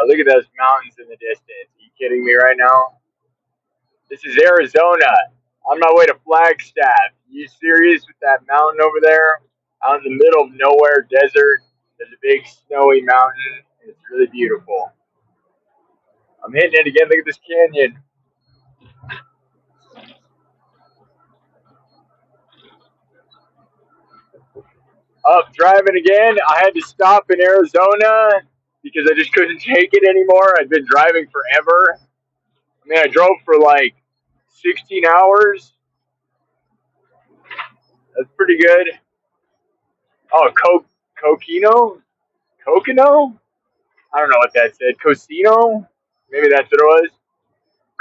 Look at those mountains in the distance. Are you kidding me right now? This is Arizona. On my way to Flagstaff. You serious with that mountain over there? Out in the middle of nowhere, desert. There's a big snowy mountain. It's really beautiful. I'm hitting it again. Look at this canyon. Up driving again. I had to stop in Arizona because I just couldn't take it anymore. I'd been driving forever. I mean, I drove for like 16 hours. That's pretty good. Oh, Coquino? Coquino? I don't know what that said. Cosino? Maybe that's what it was.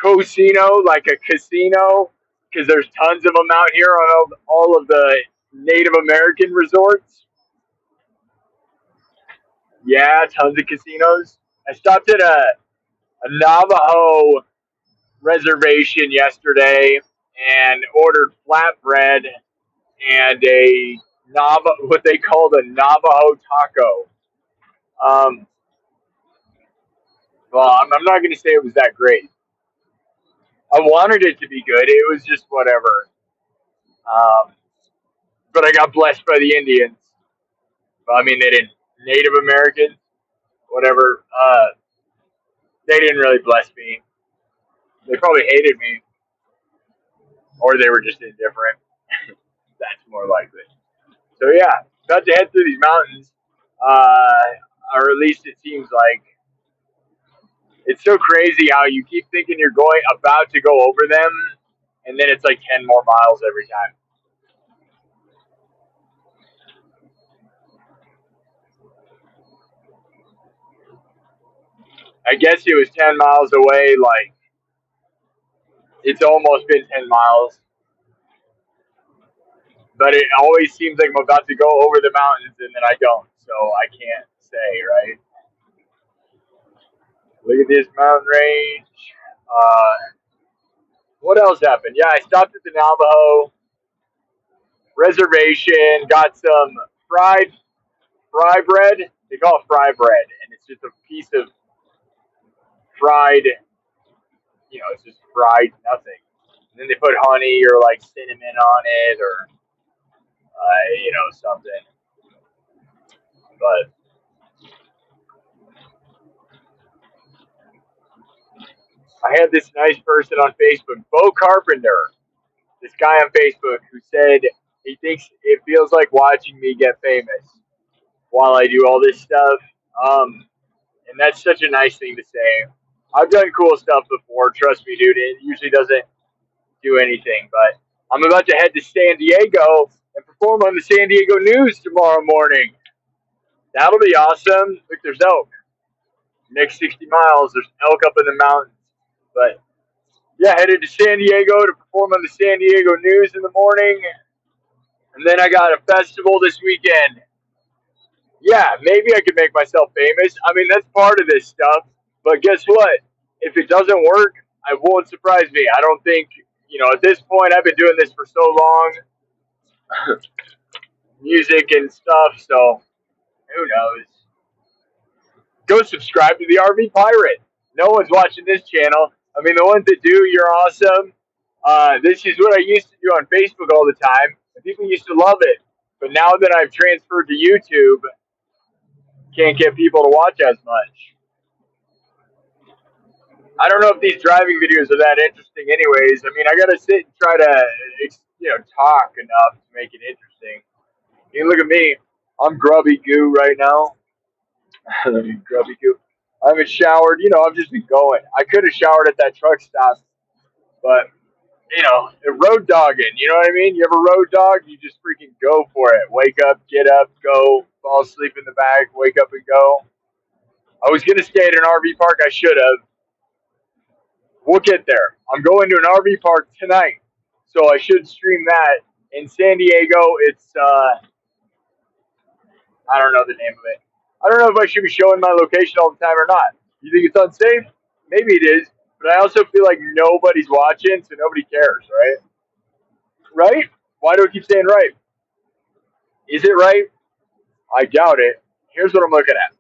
Cosino, like a casino, because there's tons of them out here on all of the Native American resorts. Yeah, tons of casinos. I stopped at a Navajo reservation yesterday and ordered flatbread and a what they called a Navajo taco. Um, well, I'm not going to say it was that great. I wanted it to be good. It was just whatever. Um, but I got blessed by the Indians. Well, I mean, they didn't. Native Americans, whatever. They didn't really bless me. They probably hated me, or they were just indifferent. That's more likely. So yeah, about to head through these mountains, or at least it seems like. It's so crazy how you keep thinking you're going about to go over them, and then it's like 10 more miles every time. I guess it was 10 miles away. Like it's almost been 10 miles, but it always seems like I'm about to go over the mountains, and then I don't. So I can't say, right? Look at this mountain range. What else happened? Yeah, I stopped at the Navajo reservation, got some fried fry bread. They call it fry bread, and it's just a piece of fried, it's just fried nothing. And then they put honey or like cinnamon on it or, something. But I had this nice person on Facebook, Bo Carpenter, this guy on Facebook who said he thinks it feels like watching me get famous while I do all this stuff. And that's such a nice thing to say. I've done cool stuff before, trust me, dude. It usually doesn't do anything, but I'm about to head to San Diego and perform on the San Diego News tomorrow morning. That'll be awesome. Look, there's elk. Next 60 miles, there's elk up in the mountains. But yeah, headed to San Diego to perform on the San Diego News in the morning. And then I got a festival this weekend. Yeah, maybe I could make myself famous. I mean, that's part of this stuff. But guess what? If it doesn't work, it won't surprise me. I don't think, at this point, I've been doing this for so long, music and stuff, so who knows? Go subscribe to the RV Pirate. No one's watching this channel. I mean, the ones that do, you're awesome. This is what I used to do on Facebook all the time. People used to love it. But now that I've transferred to YouTube, can't get people to watch as much. I don't know if these driving videos are that interesting anyways. I mean, I got to sit and try to, talk enough to make it interesting. You look at me. I'm grubby goo right now. Grubby goo. I haven't showered. I've just been going. I could have showered at that truck stop, but road dogging. You know what I mean? You ever road dog? You just freaking go for it. Wake up, get up, go. Fall asleep in the back. Wake up and go. I was gonna stay at an RV park. I should have. We'll get there. I'm going to an RV park tonight, so I should stream that. In San Diego, it's I don't know the name of it. I don't know if I should be showing my location all the time or not. You think it's unsafe? Maybe it is, but I also feel like nobody's watching, so nobody cares, right? Right? Why do I keep saying right? Is it right? I doubt it. Here's what I'm looking at.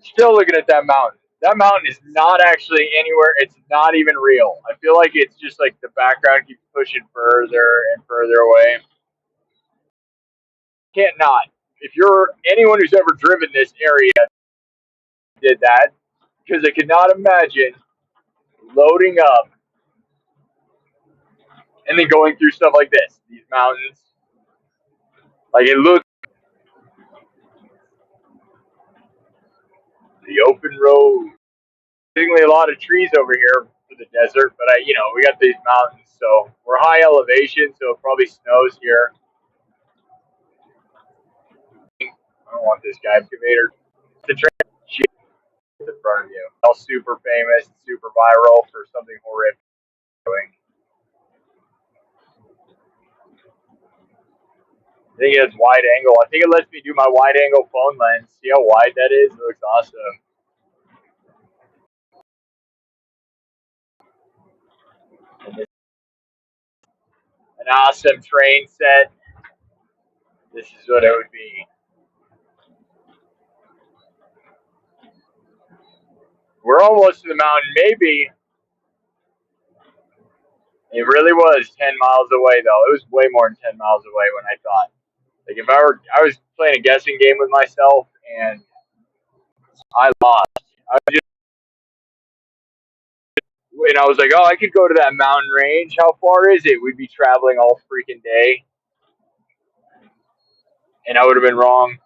Still looking at that mountain. That mountain is not actually anywhere. It's not even real. I feel like it's just like the background keeps pushing further and further away. Can't not. If you're anyone who's ever driven this area did that, because I could not imagine loading up and then going through stuff like this. These mountains. Like it looks the open road. Seemingly a lot of trees over here for the desert, but we got these mountains, so we're high elevation, so it probably snows here. I don't want this guy excavator. The train in front of you. All super famous, super viral for something horrific. I think it has wide angle. I think it lets me do my wide angle phone lens. See how wide that is? It looks awesome. An awesome train set. This is what it would be. We're almost to the mountain. Maybe it really was 10 miles away, though. It was way more than 10 miles away when I thought. Like if I was playing a guessing game with myself and I lost. And I was like, oh, I could go to that mountain range. How far is it? We'd be traveling all freaking day, and I would have been wrong.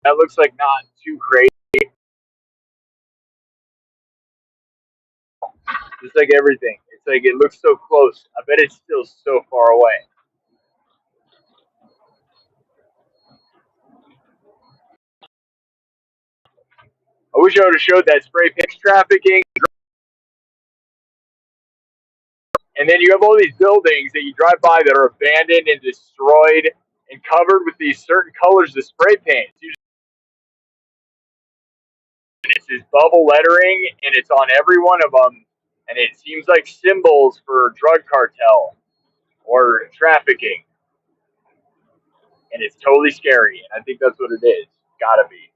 That looks like not too crazy. Just like everything, it's like it looks so close. I bet it's still so far away. I wish I would have showed that spray paint trafficking. And then you have all these buildings that you drive by that are abandoned and destroyed and covered with these certain colors of spray paint. It's this bubble lettering, and it's on every one of them, and it seems like symbols for drug cartel or trafficking, and it's totally scary. And I think that's what it is. Gotta be.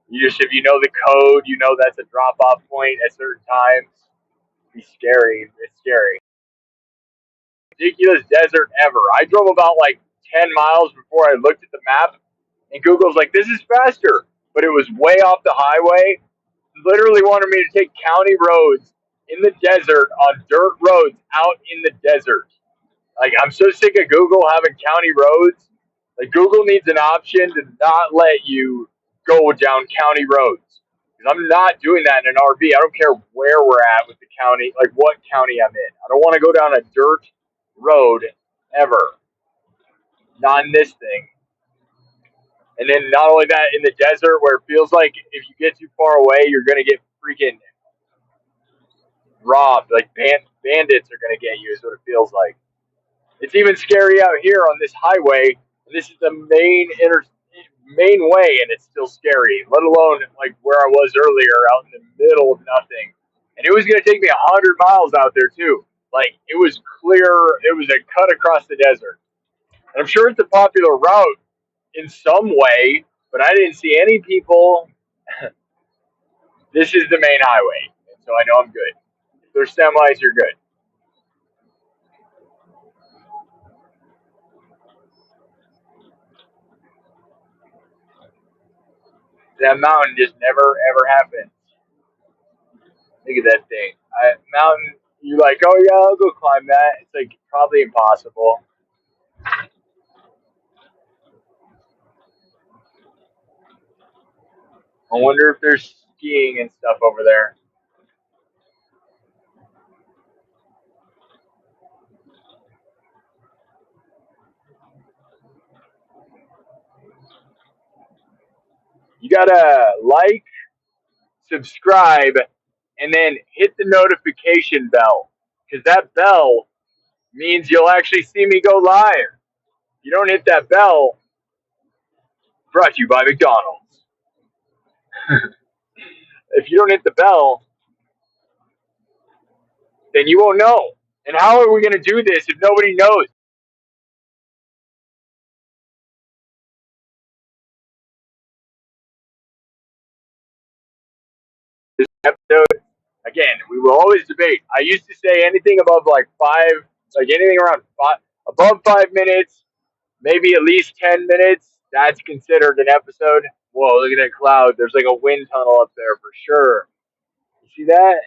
You just if you know the code, you know that's a drop off point at certain times. It's scary. It's scary. Ridiculous desert ever. I drove about like 10 miles before I looked at the map, and Google's like, "This is faster," but it was way off the highway. Literally wanted me to take county roads in the desert on dirt roads out in the desert. Like I'm so sick of Google having county roads. Like Google needs an option to not let you go down county roads. Because I'm not doing that in an RV. I don't care where we're at with the county, like what county I'm in. I don't want to go down a dirt road ever. Not in this thing. And then not only that, in the desert where it feels like if you get too far away, you're gonna get freaking robbed. Like bandits are gonna get you. Is what it feels like. It's even scary out here on this highway. This is the main way, and it's still scary. Let alone like where I was earlier, out in the middle of nothing. And it was gonna take me 100 miles out there too. Like it was clear. It was a cut across the desert. And I'm sure it's a popular route in some way, but I didn't see any people. This is the main highway, and so I know I'm good. If there's semis, you're good. That mountain just never ever happened. Look at that thing. Mountain. You're like, oh yeah, I'll go climb that. It's like probably impossible. I wonder if there's skiing and stuff over there. You gotta like, subscribe, and then hit the notification bell because that bell means you'll actually see me go live. If you don't hit that bell, brought to you by McDonald's. If you don't hit the bell, then you won't know. And how are we going to do this if nobody knows? episode. Again, we will always debate. I used to say anything above like five, like anything around five, above 5 minutes, maybe at least 10 minutes. That's considered an episode. Whoa, look at that cloud. There's like a wind tunnel up there for sure. You see that?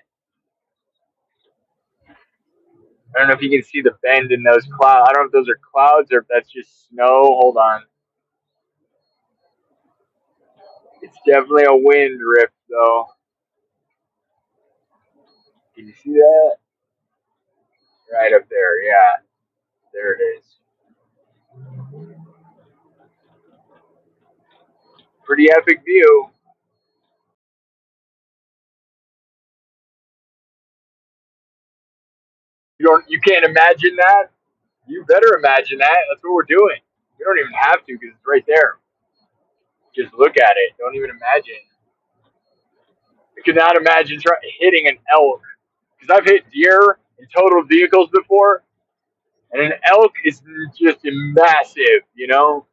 I don't know if you can see the bend in those clouds. I don't know if those are clouds or if that's just snow. Hold on. It's definitely a wind rift, though. Can you see that? Right up there. Yeah, there it is. Pretty epic view. You can't imagine that. You better imagine that. That's what we're doing. You don't even have to because it's right there. Just look at it. Don't even imagine. I could not imagine hitting an elk because I've hit deer in totaled vehicles before, and an elk is just massive. You know.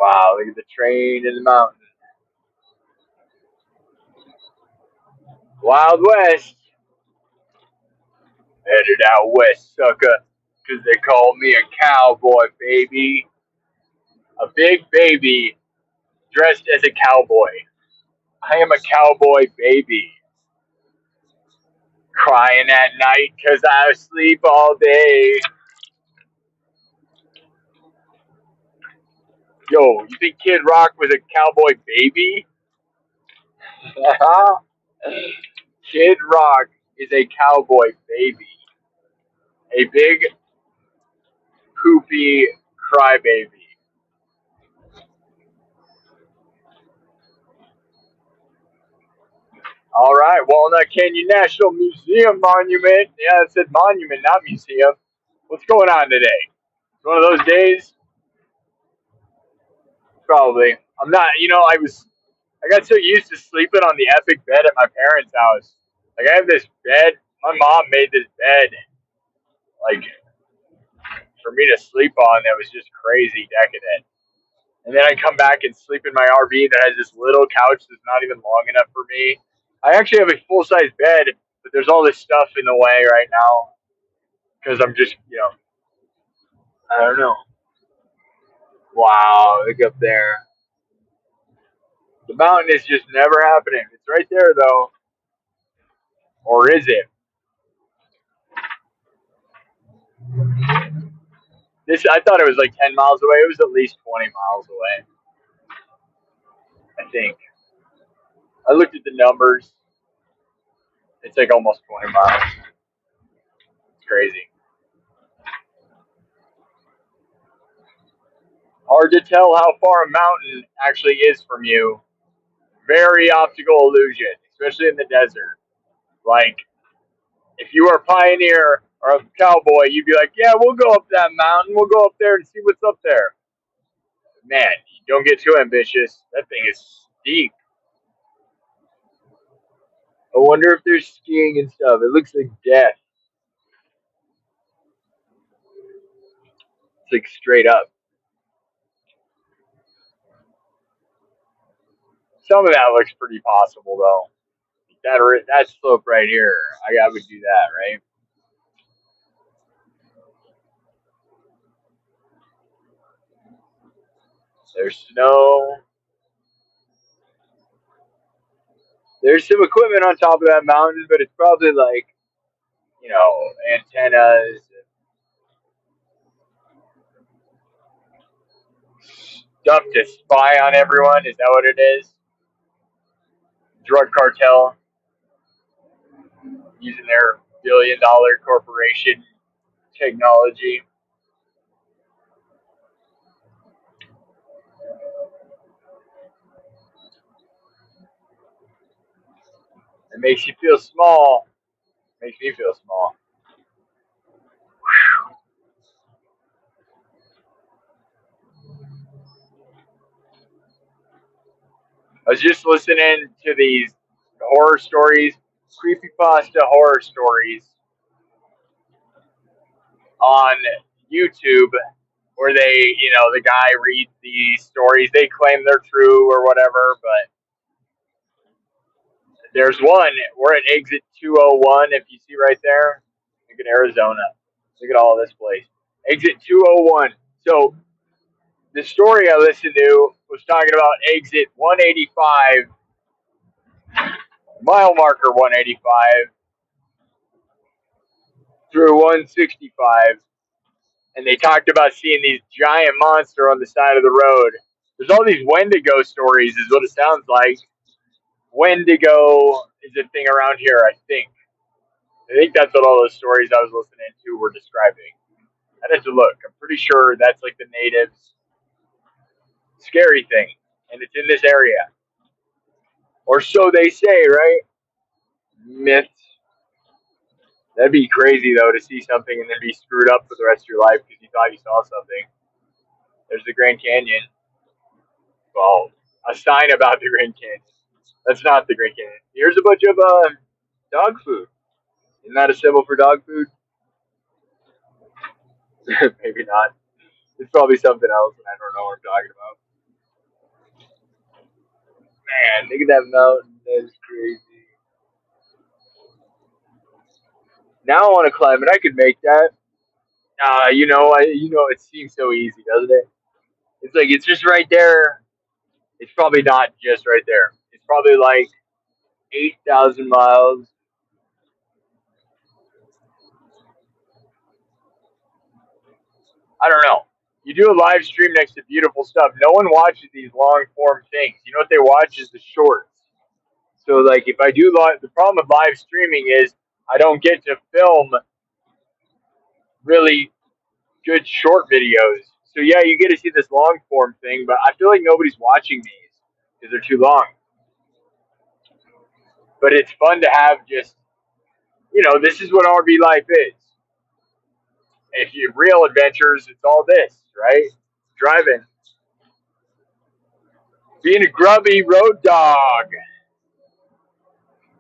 Wow! Look at the train in the mountain. Wild West. Headed out west, sucker, because they call me a cowboy, baby. A big baby dressed as a cowboy. I am a cowboy baby. Crying at night because I sleep all day. Yo, you think Kid Rock was a cowboy baby? Kid Rock is a cowboy baby. A big, poopy crybaby. All right, Walnut Canyon National Museum Monument. Yeah, it said monument, not museum. What's going on today? It's one of those days. Probably. I'm not. I got so used to sleeping on the epic bed at my parents' house. Like I have this bed. My mom made this bed, like for me to sleep on. That was just crazy decadent. And then I come back and sleep in my RV that has this little couch that's not even long enough for me. I actually have a full size bed, but there's all this stuff in the way right now because I'm just, I don't know. Wow, look up there. The mountain is just never happening. It's right there though, or is it? This I thought it was like 10 miles away. It was at least 20 miles away. I think. I looked at the numbers. It's like almost 20 miles. It's crazy. Hard to tell how far a mountain actually is from you. Very optical illusion, especially in the desert. Like, if you were a pioneer or a cowboy, you'd be like, yeah, we'll go up that mountain. We'll go up there and see what's up there. Man, don't get too ambitious. That thing is steep. I wonder if there's skiing and stuff. It looks like death. It's like straight up. Some of that looks pretty possible though. That slope right here, I would do that, right? There's snow. There's some equipment on top of that mountain, but it's probably like antennas, stuff to spy on everyone. Is that what it is? Drug cartel using their billion-dollar corporation technology. It makes you feel small. Makes me feel small. I was just listening to these. horror stories, creepypasta horror stories on YouTube where the guy reads these stories. They claim they're true or whatever, but there's one. We're at exit 201, if you see right there. Look at Arizona. Look at all this place. Exit 201. So the story I listened to was talking about exit 185, mile marker 185 through 165. And they talked about seeing these giant monster on the side of the road. There's all these Wendigo stories, is what it sounds like. Wendigo is a thing around here, I think. I think that's what all those stories I was listening to were describing. I had to look. I'm pretty sure that's like the natives' scary thing, and it's in this area, or so they say, right? Myths. That'd be crazy though to see something and then be screwed up for the rest of your life because you thought you saw something. There's the Grand Canyon. Well, a sign about the Grand Canyon. That's not the Grand Canyon. Here's a bunch of dog food. Isn't that a symbol for dog food? Maybe not. It's probably something else, and I don't know what I'm talking about. Man, look at that mountain. That's crazy. Now I want to climb it. I could make that. It seems so easy, doesn't it? It's like it's just right there. It's probably not just right there. It's probably like 8,000 miles. I don't know. You do a live stream next to beautiful stuff. No one watches these long form things. You know what they watch is the shorts. So like if I do the problem with live streaming is I don't get to film really good short videos. So yeah, you get to see this long form thing, but I feel like nobody's watching these because they're too long. But it's fun to have just this is what RV life is. If you real adventures, it's all this, right? Driving, being a grubby road dog,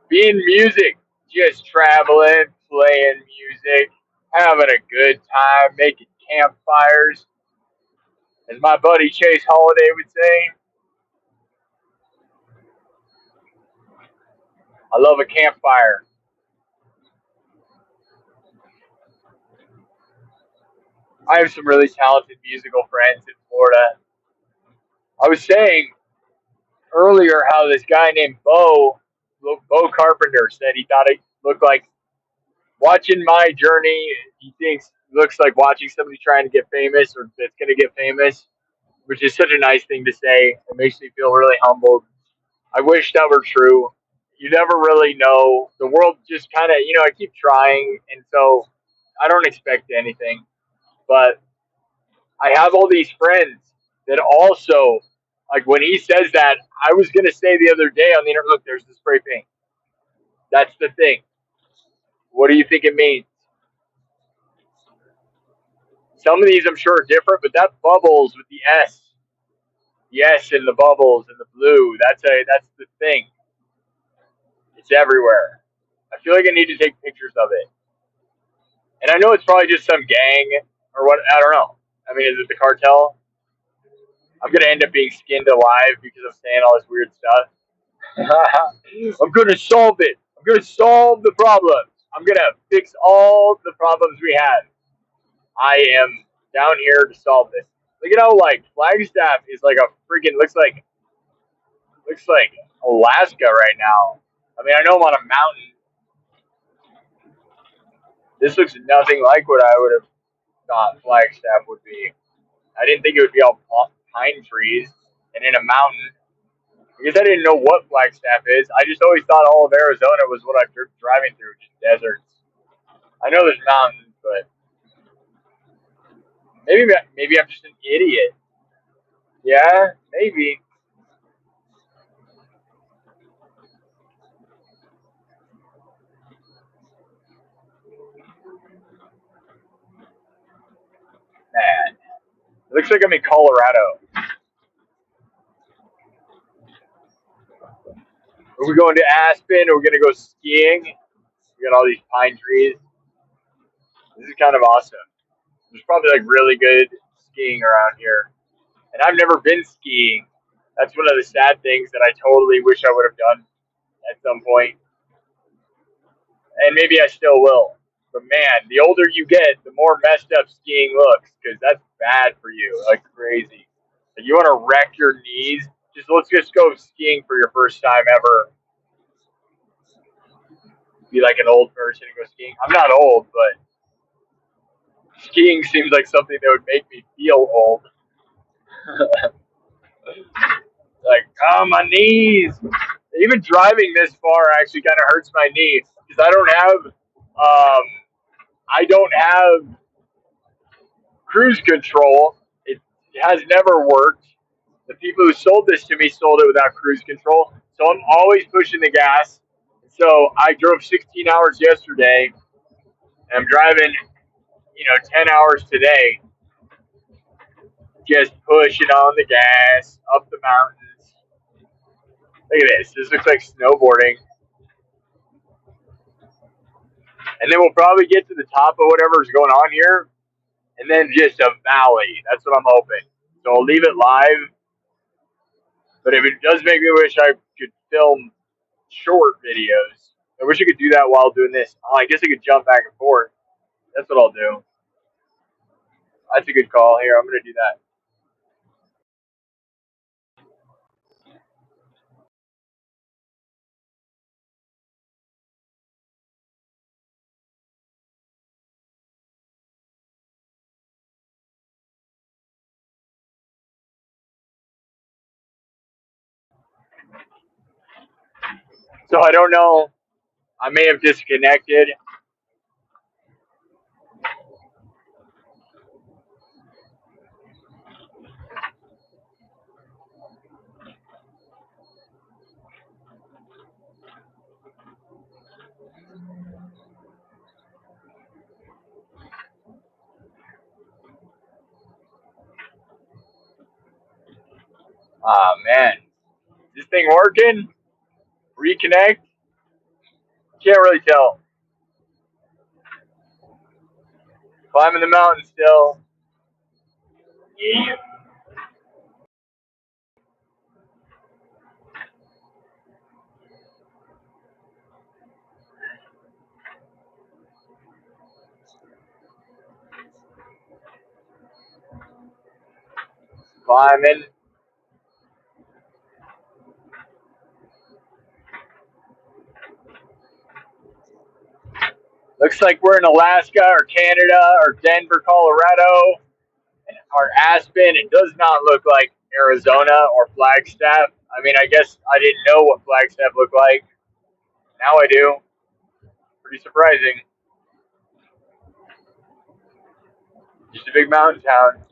being music, just traveling, playing music, having a good time, making campfires. As my buddy Chase Holiday would say, I love a campfire. I have some really talented musical friends in Florida. I was saying earlier how this guy named Bo Carpenter said he thought it looked like watching my journey. He thinks looks like watching somebody trying to get famous or that's going to get famous, which is such a nice thing to say. It makes me feel really humbled. I wish that were true. You never really know. The world just kind of, I keep trying, and so I don't expect anything. But I have all these friends that also, like when he says that, I was going to say the other day on the internet, look, there's the spray paint. That's the thing. What do you think it means? Some of these I'm sure are different, but that bubbles with the S. Yes, and the bubbles and the blue. That's the thing. It's everywhere. I feel like I need to take pictures of it. And I know it's probably just some gang or what. I don't know. I mean, is it the cartel? I'm gonna end up being skinned alive because I'm saying all this weird stuff. I'm gonna solve it. I'm gonna solve the problems. I'm gonna fix all the problems we have. I am down here to solve this. Look at how like Flagstaff is like a freaking looks like Alaska right now. I mean, I know I'm on a mountain. This looks nothing like what I would have thought Flagstaff would be. I didn't think it would be all pine trees and in a mountain. Because I didn't know what Flagstaff is. I just always thought all of Arizona was what I'm driving through, just deserts. I know there's mountains, but maybe I'm just an idiot. Yeah, maybe. Man, it looks like I'm in Colorado. Are we going to Aspen? Are we going to go skiing? We got all these pine trees. This is kind of awesome. There's probably like really good skiing around here. And I've never been skiing. That's one of the sad things that I totally wish I would have done at some point. And maybe I still will. But man, the older you get, the more messed up skiing looks because that's bad for you, like crazy. If you want to wreck your knees, let's just go skiing for your first time ever. Be like an old person and go skiing. I'm not old, but skiing seems like something that would make me feel old. Like, oh, my knees. Even driving this far actually kind of hurts my knee because I don't have cruise control. It has never worked. The people who sold this to me sold it without cruise control. So I'm always pushing the gas. So I drove 16 hours yesterday, and I'm driving, 10 hours today, just pushing on the gas up the mountains. Look at this. This looks like snowboarding. And then we'll probably get to the top of whatever's going on here, and then just a valley. That's what I'm hoping. So I'll leave it live. But if it does make me wish I could film short videos, I wish I could do that while doing this. Oh, I guess I could jump back and forth. That's what I'll do. That's a good call. Here, I'm going to do that. So I don't know. I may have disconnected. Ah, man. Is this thing working? Reconnect? Can't really tell. Climbing the mountain still. Yeah. Climbing. Looks like we're in Alaska or Canada or Denver, Colorado. Or Aspen. It does not look like Arizona or Flagstaff. I mean, I guess I didn't know what Flagstaff looked like. Now I do. Pretty surprising. Just a big mountain town.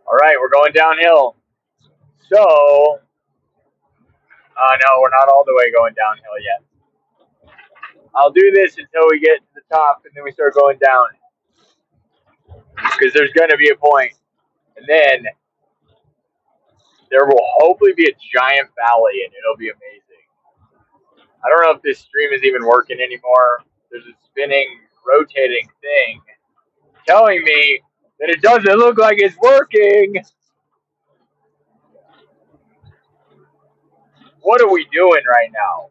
All right, we're going downhill. So, no, we're not all the way going downhill yet. I'll do this until we get to the top, and then we start going down. Because there's going to be a point, and then there will hopefully be a giant valley, and it'll be amazing. I don't know if this stream is even working anymore. There's a spinning, rotating thing telling me that it doesn't look like it's working. What are we doing right now?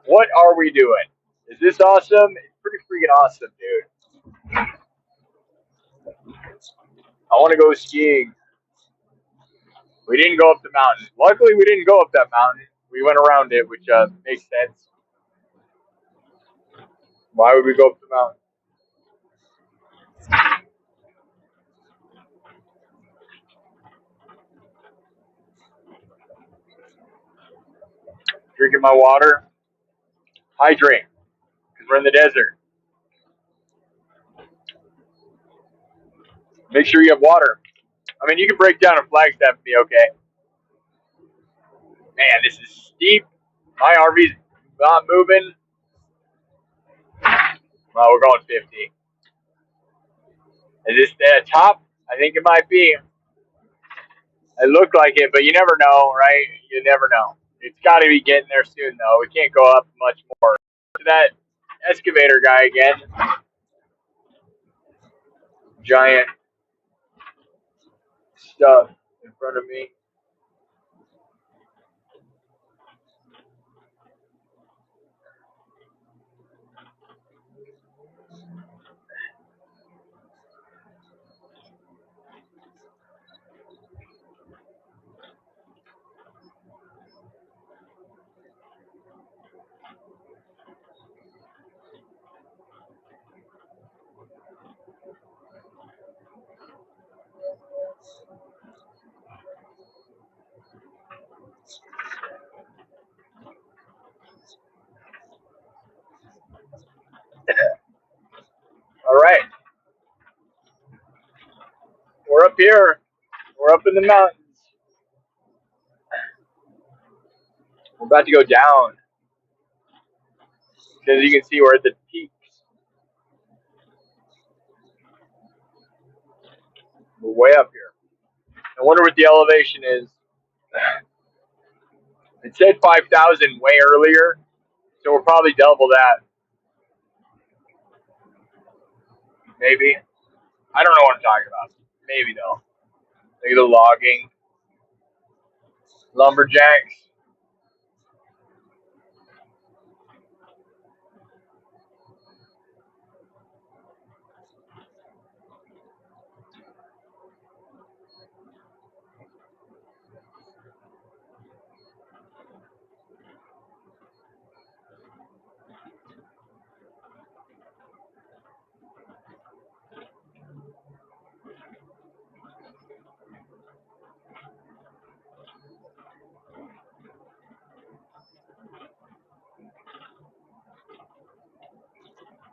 What are we doing? Is this awesome? It's pretty freaking awesome, dude. I want to go skiing. We didn't go up the mountain. Luckily, we didn't go up that mountain. We went around it, which makes sense. Why would we go up the mountain? Drinking my water. Hydrate, because we're in the desert. Make sure you have water. I mean, you can break down a Flagstaff and be okay. Man, this is steep. My RV's not moving. Well, we're going 50. Is this the top? I think it might be. It looked like it, but you never know, right? You never know. It's got to be getting there soon, though. We can't go up much more. To that excavator guy again. Giant stuff in front of me. All right. We're up here. We're up in the mountains. We're about to go down. Because you can see we're at the peaks. We're way up here. I wonder what the elevation is. It said 5,000 way earlier, so we're probably double that. Maybe. I don't know what I'm talking about. Maybe though. Look at the logging. Lumberjacks.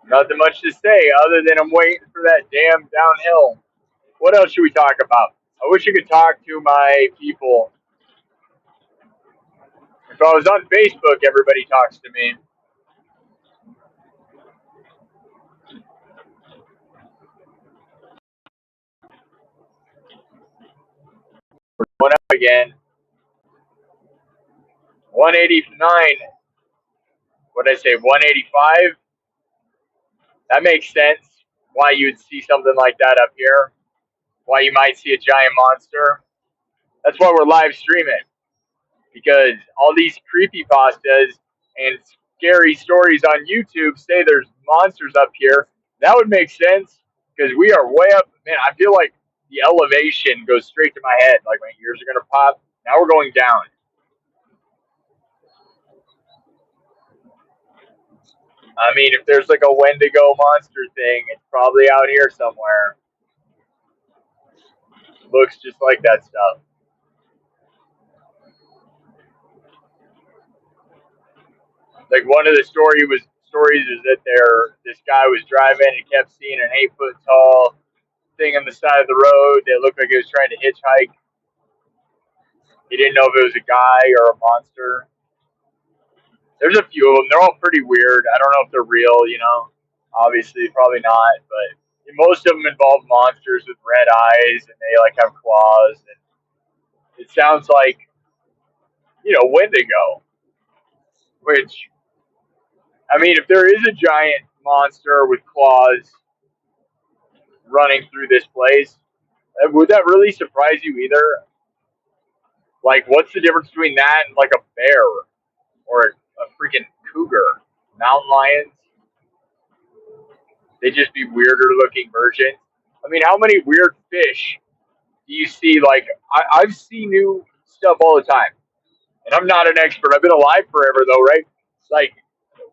Nothing much to say other than I'm waiting for that damn downhill. What else should we talk about? I wish I could talk to my people. If I was on Facebook, everybody talks to me. We're going up again. 189. What did I say? 185? That makes sense. Why you would see something like that up here. Why you might see a giant monster. That's why we're live streaming. Because all these creepypastas and scary stories on YouTube say there's monsters up here. That would make sense because we are way up. Man, I feel like the elevation goes straight to my head. Like my ears are going to pop. Now we're going down. I mean, if there's like a Wendigo monster thing, it's probably out here somewhere. Looks just like that stuff. Like one of the stories is that this guy was driving and kept seeing an 8 foot tall thing on the side of the road that looked like it was trying to hitchhike. He didn't know if it was a guy or a monster. There's a few of them. They're all pretty weird. I don't know if they're real, you know. Obviously, probably not. But most of them involve monsters with red eyes and they like have claws. And it sounds like, Wendigo. Which, I mean, if there is a giant monster with claws running through this place, would that really surprise you either? Like, what's the difference between that and like a bear or a freaking cougar? Mountain lions? They just be weirder looking versions. I mean, how many weird fish do you see? Like, I've seen new stuff all the time, and I'm not an expert. I've been alive forever, though, right? Like,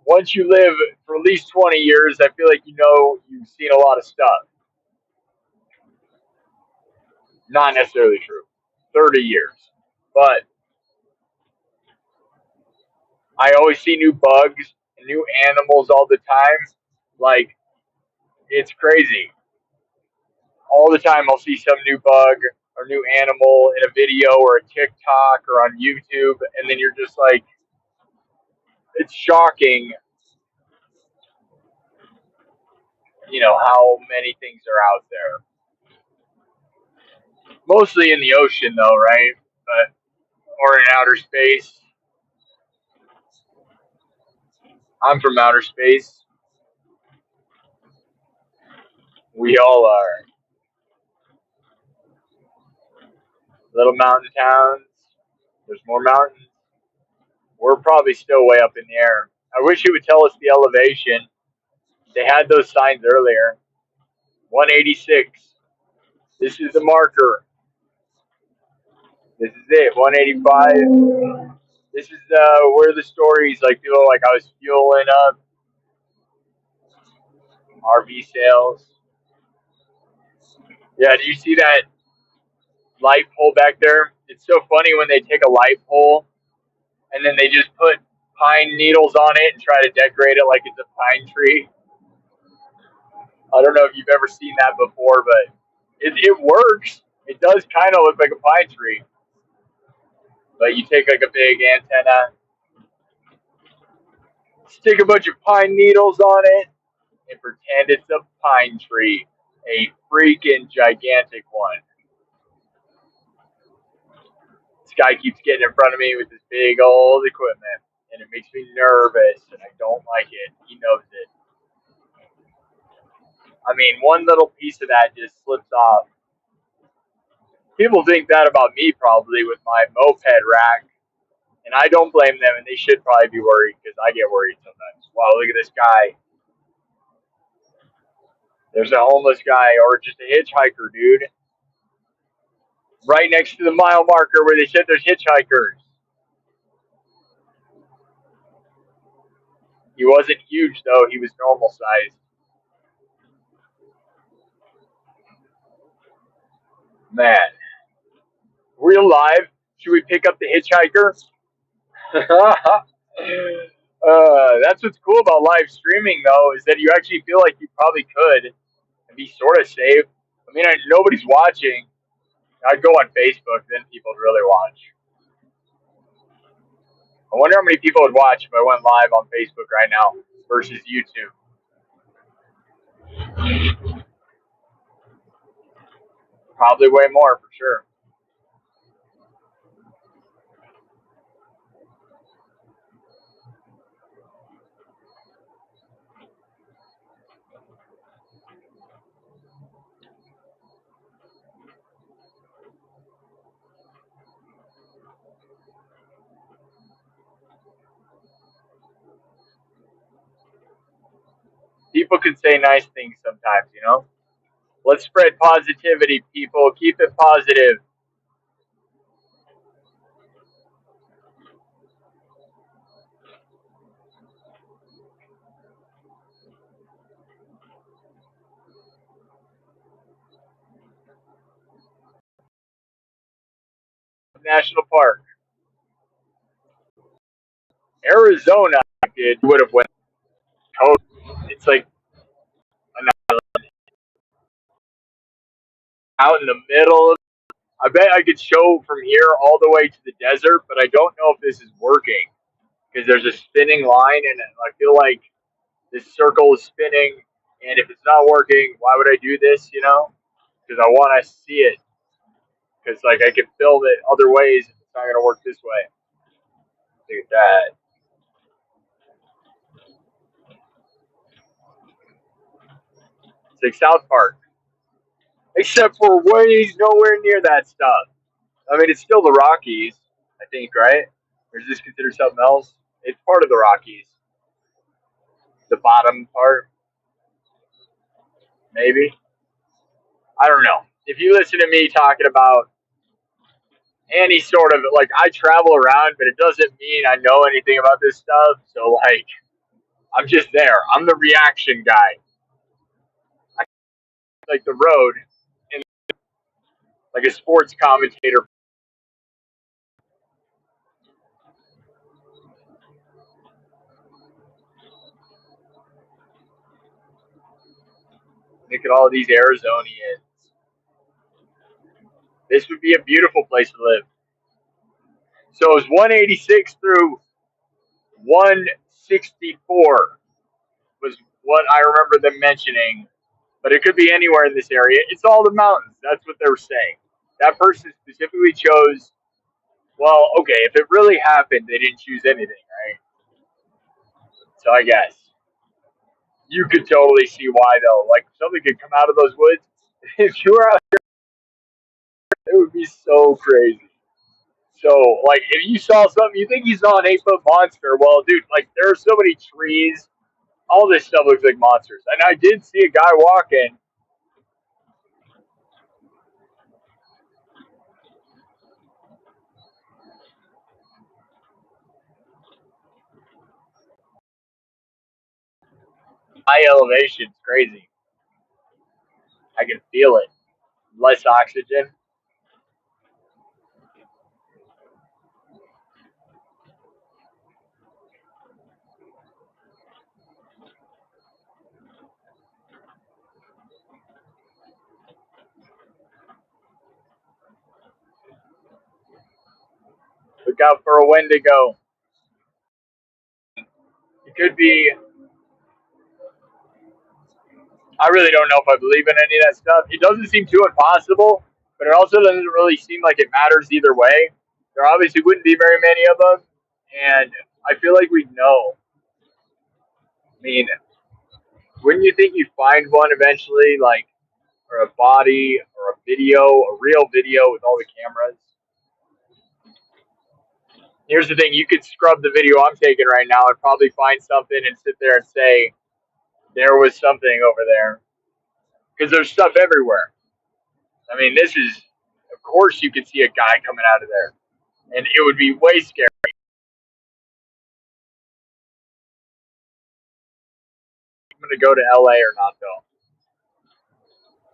once you live for at least 20 years, I feel like you've seen a lot of stuff. Not necessarily true. 30 years, but I always see new bugs and new animals all the time. Like, it's crazy. All the time I'll see some new bug or new animal in a video or a TikTok or on YouTube, and then you're just like, it's shocking, how many things are out there. Mostly in the ocean, though, right? But or in outer space. I'm from outer space. We all are. Little mountain towns. There's more mountains. We're probably still way up in the air. I wish it would tell us the elevation. They had those signs earlier. 186. This is the marker. This is it. 185. This is where the stories like people like I was fueling up RV sales. Yeah, do you see that light pole back there? It's so funny when they take a light pole and then they just put pine needles on it and try to decorate it like it's a pine tree. I don't know if you've ever seen that before, but it works. It does kind of look like a pine tree. But you take like a big antenna, stick a bunch of pine needles on it, and pretend it's a pine tree. A freaking gigantic one. This guy keeps getting in front of me with this big old equipment, and it makes me nervous, and I don't like it. He knows it. I mean, one little piece of that just slips off. People think that about me probably with my moped rack, and I don't blame them, and they should probably be worried because I get worried sometimes. Wow, look at this guy. There's a homeless guy or just a hitchhiker, dude. Right next to the mile marker where they said there's hitchhikers. He wasn't huge, though. He was normal sized. Man. Real live. Should we pick up the hitchhiker? That's what's cool about live streaming, though, is that you actually feel like you probably could and be sort of safe. I mean, nobody's watching. I'd go on Facebook, then people would really watch. I wonder how many people would watch if I went live on Facebook right now versus YouTube. Probably way more for sure. People can say nice things sometimes. Let's spread positivity, people. Keep it positive. National Park. Arizona, it would have went totally. It's like out in the middle. I bet I could show from here all the way to the desert, but I don't know if this is working because there's a spinning line, and I feel like this circle is spinning. And if it's not working, why would I do this? Because I want to see it. Because like I can film it other ways. If it's not gonna work this way. Look at that. It's like South Park, except for way nowhere near that stuff. I mean, it's still the Rockies, I think, right? Or is this considered something else? It's part of the Rockies. The bottom part, maybe. I don't know. If you listen to me talking about any sort of like, I travel around, but it doesn't mean I know anything about this stuff. So like, I'm just there. I'm the reaction guy. I like the road and like a sports commentator. Look at all these Arizonians. This would be a beautiful place to live. So it was 186 through 164 was what I remember them mentioning, but it could be anywhere in this area. It's all the mountains. That's what they were saying. That person specifically chose, well, okay, if it really happened, they didn't choose anything, right? So I guess you could totally see why, though. Like, something could come out of those woods. If you were out there, it would be so crazy. So, like, if you saw something, you think you saw an 8-foot monster. Well, dude, like, there are so many trees. All this stuff looks like monsters. And I did see a guy walking. High elevation. It's crazy. I can feel it. Less oxygen. Look out for a Wendigo. It could be. I really don't know if I believe in any of that stuff. It doesn't seem too impossible, but it also doesn't really seem like it matters either way. There obviously wouldn't be very many of them, and I feel like we'd know. I mean, wouldn't you think you'd find one eventually, like, or a body, or a video, a real video with all the cameras? Here's the thing: you could scrub the video I'm taking right now and probably find something and sit there and say there was something over there because there's stuff everywhere. I mean, this is, of course, you could see a guy coming out of there, and it would be way scary. I'm gonna go to LA or not though.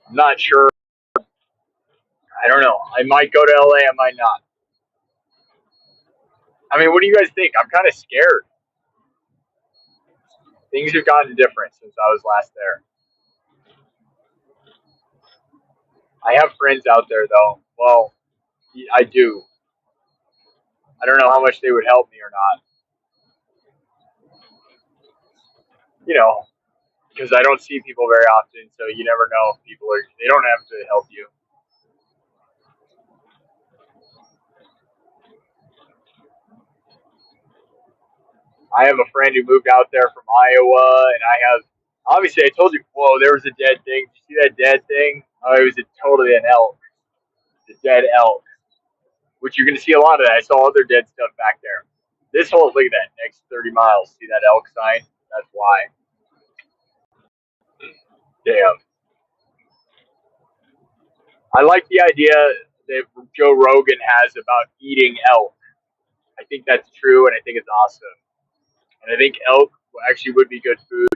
I'm not sure. I don't know. I might go to LA. I might not. I mean, what do you guys think? I'm kind of scared. Things have gotten different since I was last there. I have friends out there though. Well, I do. I don't know how much they would help me or not. You know, because I don't see people very often, so you never know if people are. They don't have to help you. I have a friend who moved out there from Iowa, and I have. Obviously, I told you. Whoa, there was a dead thing. Did you see that dead thing? Oh, it was totally an elk. The dead elk, which you're going to see a lot of that. I saw other dead stuff back there. This whole, look at that, next 30 miles. See that elk sign? That's why. Damn. I like the idea that Joe Rogan has about eating elk. I think that's true, and I think it's awesome. And I think elk actually would be good food.